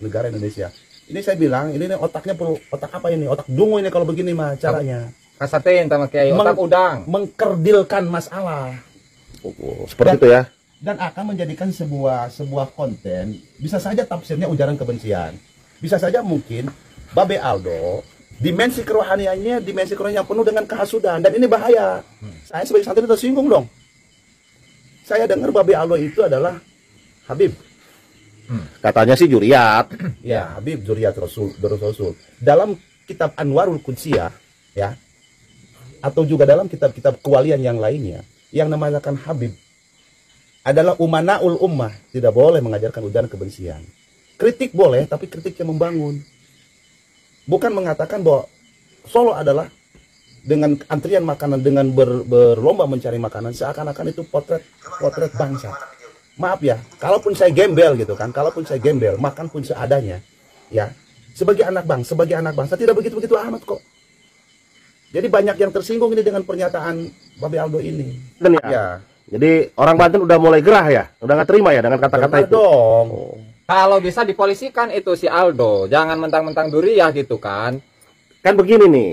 negara Indonesia. Ini saya bilang, ini otaknya perlu, otak apa ini? Otak dungu ini kalau begini mah caranya. Kasatin sama kiai, otak udang. Mengkerdilkan masalah. Seperti itu ya. Dan akan menjadikan sebuah konten, bisa saja tafsirnya ujaran kebencian. Bisa saja mungkin Babe Aldo, dimensi kerohaniannya, dimensi kerohanian yang penuh dengan kehasudan. Dan ini bahaya. Saya sebagai santri tersinggung dong. Saya dengar Babe Aldo itu adalah Habib. Katanya sih Juriat. Ya, Habib Zuriat Rasul. Dalam kitab Anwarul Qudsiyah, ya, atau juga dalam kitab-kitab kewalian yang lainnya, yang namanya Habib adalah umanaul ummah, tidak boleh mengajarkan ujaran kebencian. Kritik boleh, tapi kritik yang membangun. Bukan mengatakan bahwa Solo adalah dengan antrian makanan, dengan berlomba mencari makanan, seakan-akan itu potret bangsa. Maaf ya, kalaupun saya gembel gitu kan, kalaupun saya gembel, makan pun seadanya, ya. Sebagai anak bangsa tidak begitu-begitu amat kok. Jadi banyak yang tersinggung ini dengan pernyataan Babe Aldo ini. Ya. Jadi orang Banten udah mulai gerah ya, udah nggak terima ya dengan kata-kata itu. Dong. Kalau bisa dipolisikan itu si Aldo, jangan mentang-mentang duriah gitu kan. Kan begini nih.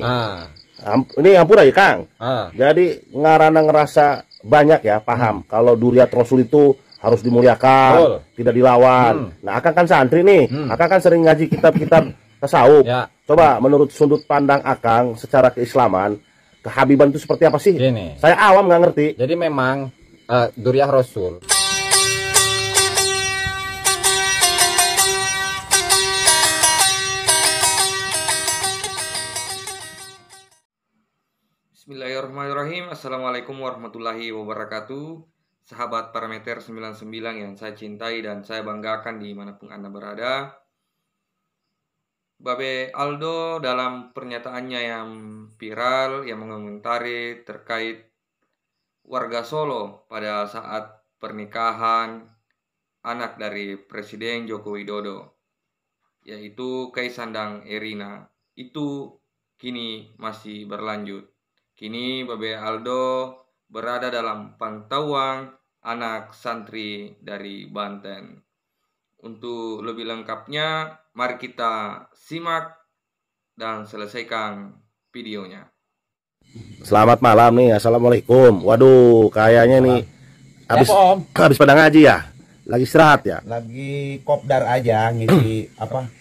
Ini ampura ya Kang. Jadi ngarana ngerasa banyak ya paham kalau Duriat Rasul itu harus dimuliakan, tidak dilawan. Nah, Akang kan santri nih. Akang kan sering ngaji kitab-kitab tasawuf. Ya. Coba menurut sudut pandang Akang secara keislaman, kehabiban itu seperti apa sih? Gini. Saya awam nggak ngerti. Jadi memang Duriah Rasul. Bismillahirrahmanirrahim. Assalamualaikum warahmatullahi wabarakatuh. Sahabat Parameter 99 yang saya cintai dan saya banggakan dimanapun Anda berada. Babe Aldo dalam pernyataannya yang viral, yang mengomentari terkait warga Solo pada saat pernikahan anak dari Presiden Joko Widodo, yaitu Kaisandang Erina, itu kini masih berlanjut. Kini Babe Aldo berada dalam pantauan anak santri dari Banten. Untuk lebih lengkapnya, mari kita simak dan selesaikan videonya. Selamat malam nih, assalamualaikum. Waduh, kayaknya nih habis pada ngaji ya, lagi istirahat ya. Lagi kopdar aja ngisi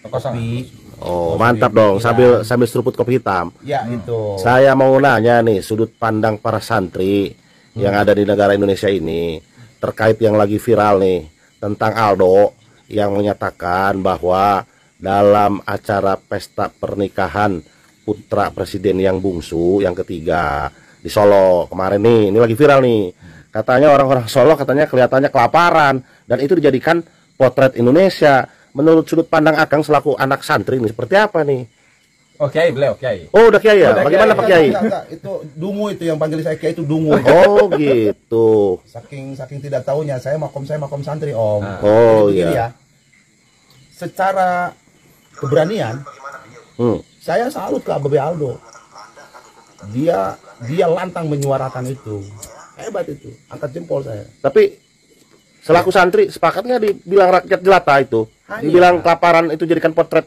kopi. Oh, mantap dong, sambil seruput kopi hitam. Ya, itu. Saya mau nanya nih, sudut pandang para santri yang ada di negara Indonesia ini terkait yang lagi viral nih tentang Aldo yang menyatakan bahwa dalam acara pesta pernikahan putra presiden yang bungsu yang ketiga di Solo kemarin nih, ini lagi viral nih. Katanya orang-orang Solo katanya kelihatannya kelaparan dan itu dijadikan potret Indonesia. Menurut sudut pandang Akang selaku anak santri ini seperti apa nih? Oke, beliau Kiai. Oh, udah Kiai ya? Bagaimana Pak Kiai? Itu dungu, itu yang panggil saya Kiai itu dungu. Oh, gitu. Saking tidak tahunya, saya makom santri, Om. Oh, iya. Ya. Secara keberanian, saya salut ke Babe Aldo. Dia lantang menyuarakan itu. Hebat itu, angkat jempol saya. Tapi selaku santri sepakat nggak dibilang rakyat jelata itu? Dibilang kelaparan itu jadikan potret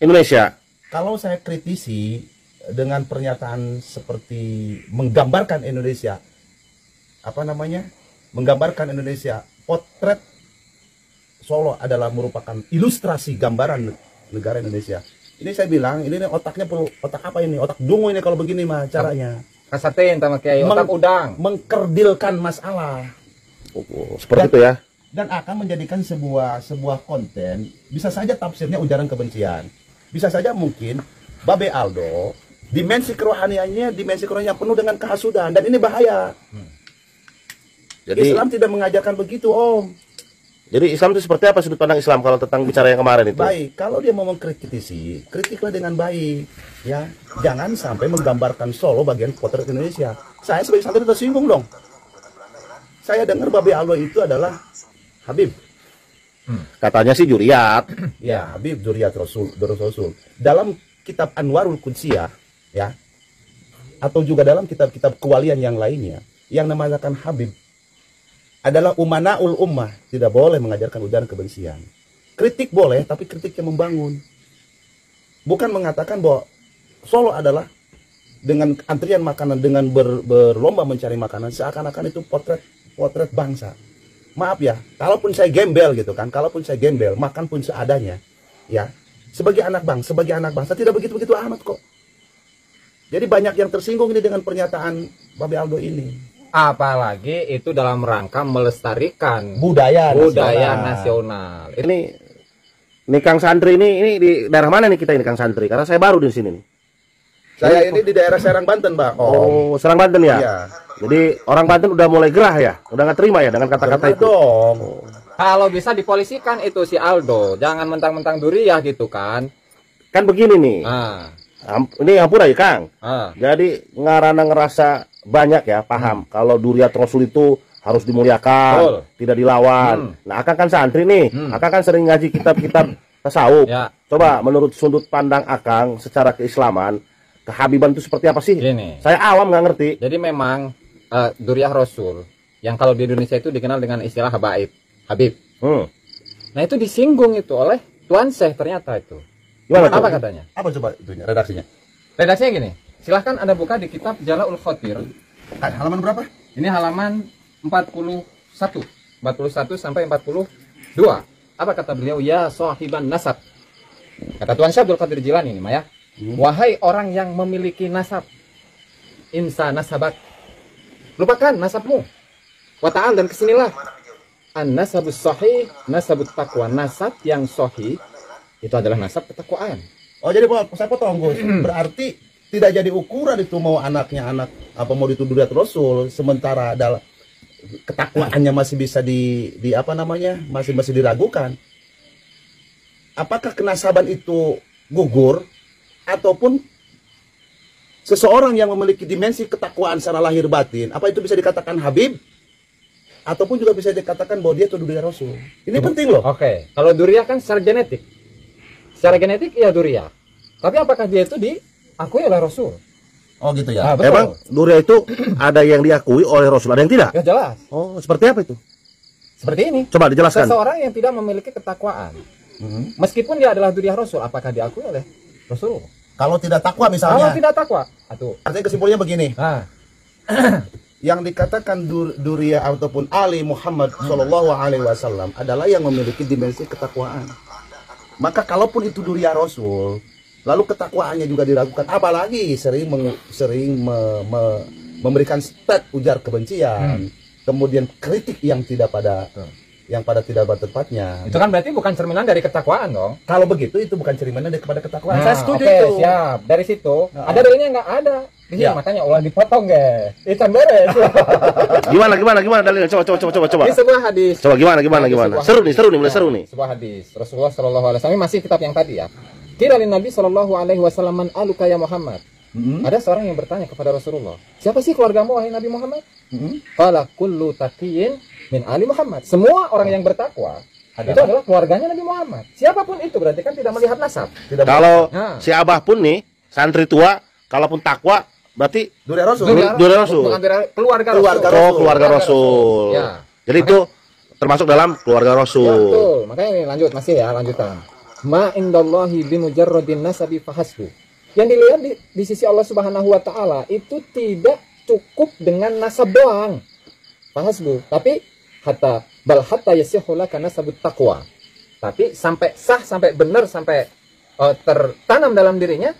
Indonesia? Kalau saya kritisi dengan pernyataan seperti menggambarkan Indonesia, menggambarkan Indonesia, potret Solo adalah merupakan ilustrasi gambaran negara Indonesia. Ini saya bilang, ini otaknya perlu, otak apa ini? Otak dungu ini kalau begini mah caranya. Kasatin sama Kiai, otak udang. Mengkerdilkan masalah. Seperti itu ya. Dan akan menjadikan sebuah konten, bisa saja tafsirnya ujaran kebencian. Bisa saja mungkin Babe Aldo, dimensi kerohaniannya, dimensi kerohanian yang penuh dengan kehasudan. Dan ini bahaya. Jadi Islam tidak mengajarkan begitu, Om. Jadi Islam itu seperti apa sudut pandang Islam kalau tentang bicara yang kemarin itu? Baik, kalau dia mau mengkritisi, kritiklah dengan baik, ya. Jangan sampai menggambarkan Solo bagian potret Indonesia. Saya sebagai santri tersinggung dong. Saya dengar Babe Aldo itu adalah Habib. Katanya sih Juriat. Ya, Habib Zuriat Rasul. Dalam kitab Anwarul Qudsiyah, ya, atau juga dalam kitab-kitab kewalian yang lainnya, yang namanya Habib adalah umanaul ummah, tidak boleh mengajarkan ujaran kebencian. kritik boleh, tapi kritik yang membangun. Bukan mengatakan bahwa Solo adalah dengan antrian makanan, dengan berlomba mencari makanan, seakan-akan itu potret bangsa. Maaf ya, kalaupun saya gembel gitu kan, kalaupun saya gembel, makan pun seadanya, ya. Sebagai anak bangsa tidak begitu-begitu amat kok. Jadi banyak yang tersinggung ini dengan pernyataan Babe Aldo ini. Apalagi itu dalam rangka melestarikan Budaya nasional. Ini Kang Santri ini di daerah mana nih kita ini Kang Santri? Karena saya baru di sini nih. Saya ini di daerah Serang, Banten, Bang. Oh, Serang Banten ya? Iya. Jadi orang Banten udah mulai gerah ya? Udah nggak terima ya dengan kata-kata itu? Dong. Kalau bisa dipolisikan itu si Aldo, jangan mentang-mentang duriah gitu kan. Kan begini nih. Ah, Ini ampun aja Kang. ah. Jadi ngarana ngerasa banyak ya paham kalau Duriat Rasul itu harus dimuliakan, Betul. tidak dilawan. Nah, Akang kan santri nih. Akang kan sering ngaji kitab-kitab tasawuf. Ya. Coba menurut sudut pandang Akang secara keislaman, kehabiban itu seperti apa sih? Gini. Saya awam nggak ngerti. Jadi memang duriah Rasul yang kalau di Indonesia itu dikenal dengan istilah Habib. Nah, itu disinggung itu oleh Tuan Syekh ternyata itu. Gimana Apa tuh? katanya? Apa coba itunya, redaksinya? Redaksinya gini. Silahkan Anda buka di kitab Jala'ul Khotir. Halaman berapa? Ini halaman 41 sampai 42. Apa kata beliau? Ya sahiban nasab. Kata Tuan Syekh Abdul Qadir Jilani ini, Maya. Wahai orang yang memiliki nasab. Insa nasabak. Lupakan nasabmu. Wa ta'al dan kesinilah. An-nasabus sahih, nasabut taqwa. Nasab yang sahih itu adalah nasab ketakwaan. Oh, jadi saya potong, Gus. Berarti tidak jadi ukuran itu mau anaknya anak apa mau itu Duriat Rasul, sementara dalam ketakwaannya masih bisa di apa namanya? Masih diragukan. Apakah kenasaban itu gugur ataupun seseorang yang memiliki dimensi ketakwaan secara lahir batin, apa itu bisa dikatakan Habib? Ataupun juga bisa dikatakan bahwa dia itu Duriat Rasul. Ini penting loh. Oke, kalau duriah kan secara genetik. Secara genetik iya duriah. Tapi apakah dia itu diakui oleh Rasul? Oh gitu Ah, ya. betul. Emang Duriat itu ada yang diakui oleh Rasul, ada yang tidak? Ya jelas. Oh, seperti apa itu? Seperti ini. Coba dijelaskan. Seseorang yang tidak memiliki ketakwaan. Meskipun dia adalah duriah Rasul, apakah diakui oleh Rasul? Kalau tidak takwa Kalau misalnya, tidak takwa, atuh. artinya kesimpulannya begini. Nah, Yang dikatakan Duriah ataupun Ali Muhammad Shallallahu Alaihi Wasallam adalah yang memiliki dimensi ketakwaan. Maka kalaupun itu Duriah Rasul, lalu ketakwaannya juga diragukan, apalagi sering memberikan stat ujar kebencian, kemudian kritik yang tidak pada tidak pada tempatnya. itu kan berarti bukan cerminan dari ketakwaan dong. Kalau begitu itu bukan cerminan daripada ketakwaan. Nah, Saya setuju oke, itu. siap. Dari situ, Nah. ada dalilnya nggak ada. Iya, Ya. makanya ulah dipotong, ge. Itu beres. Gimana dalilnya? Coba. Di sebuah hadis. Coba gimana? Sebuah Seru nih, mulai Nah, seru nih. Sebuah hadis Rasulullah Shallallahu Alaihi Wasallam, masih kitab yang tadi ya. Kira Nabi Shallallahu Alaihi Wasallam, man aluka ya Muhammad. Ada seorang yang bertanya kepada Rasulullah, siapa sih keluargamu wahai Nabi Muhammad? Qala kullu taqiyyin min ali Muhammad. Semua orang yang bertakwa itu adalah keluarganya Nabi Muhammad. Siapapun itu berarti kan tidak melihat nasab. Kalau Nah. si Abah pun nih, santri tua, kalaupun takwa, berarti Duriah Rasul. Duriah Rasul. Bukan keluarga Keluarga Rasul. oh keluarga Rasul. Ya. Jadi itu termasuk dalam keluarga Ya, Rasul. betul. Makanya ini lanjut masih ya, lanjutan. Ma indallahi bimujarradin nasabi fahasbu. Yang dilihat di sisi Allah Subhanahu wa taala itu tidak cukup dengan nasab doang. Fahasbu, tapi hatta yasihu laka nasabut taqwa. Tapi sampai sah, sampai benar, sampai tertanam dalam dirinya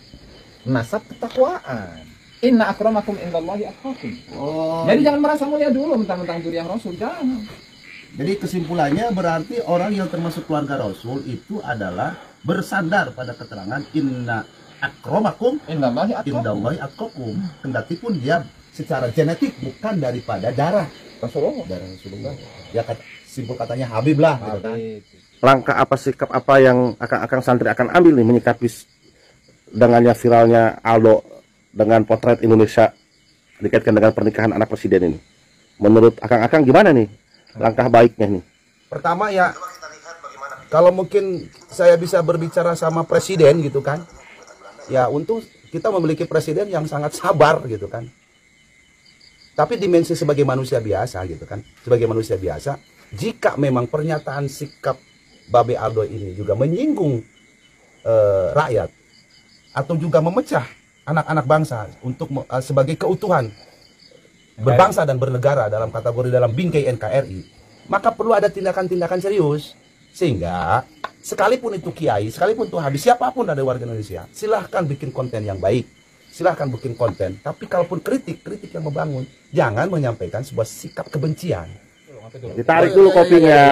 nasab ketakwaan. Inna akramakum indallahi atqakum. Oh. Jadi jangan merasa mulia dulu mentang-mentang duriah Rasul, jangan. Jadi kesimpulannya berarti orang yang termasuk keluarga Rasul itu adalah bersandar pada keterangan inna akramakum Indallahi atqakum. indallahi atqakum. Kendati pun dia secara genetik bukan daripada darah Rasulullah. Rasulullah. Ya simpul katanya Habib lah gitu kan. Langkah apa, sikap apa yang akan santri akan ambil nih menyikapi dengannya viralnya Aldo dengan potret Indonesia dikaitkan dengan pernikahan anak presiden ini? Menurut akang gimana nih langkah baiknya nih? Pertama ya, kalau mungkin saya bisa berbicara sama presiden gitu kan, ya untung kita memiliki presiden yang sangat sabar gitu kan. Tapi dimensi sebagai manusia biasa gitu kan, sebagai manusia biasa, jika memang pernyataan sikap Babe Aldo ini juga menyinggung rakyat atau juga memecah anak-anak bangsa untuk sebagai keutuhan berbangsa dan bernegara dalam kategori dalam bingkai NKRI, maka perlu ada tindakan-tindakan serius. Sehingga sekalipun itu kiai, sekalipun itu habis, siapapun dari warga Indonesia, silahkan bikin konten yang baik, silahkan bikin konten, tapi kalaupun kritik yang membangun, jangan menyampaikan sebuah sikap kebencian. Ditarik dulu kopinya.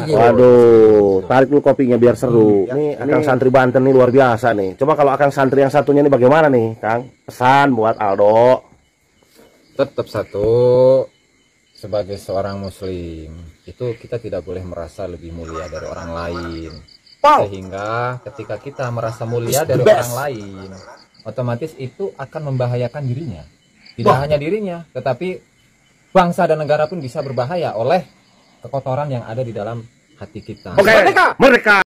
Waduh, tarik dulu kopinya biar seru. Ini Akang Santri Banten nih luar biasa nih. Coba kalau Akang Santri yang satunya nih bagaimana nih, Kang? Pesan buat Aldo. Tetap satu, sebagai seorang muslim itu kita tidak boleh merasa lebih mulia dari orang lain. Sehingga ketika kita merasa mulia dari orang lain, otomatis itu akan membahayakan dirinya. Tidak hanya dirinya, tetapi bangsa dan negara pun bisa berbahaya oleh kekotoran yang ada di dalam hati kita. Oke, mereka.